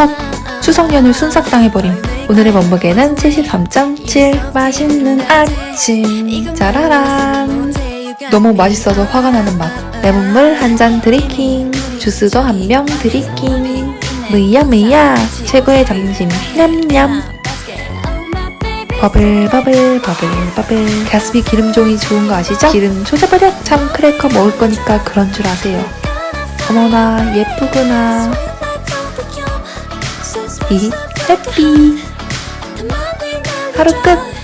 컷! 추석 연휴 순삭당해버림. 오늘의 몸무게는 73.7. 맛있는 아침 짜라란. 너무 맛있어서 화가 나는 맛. 레몬물 한 잔 드리킹. 주스도 한 병 드리킹. 무이야 최고의 점심 냠냠. 버블 버블 버블 버블. 가스비 기름종이 좋은 거 아시죠? 기름 조져버려. 참 크래커 먹을 거니까 그런 줄 아세요. 어머나 예쁘구나. 이 해피. 하루 끝.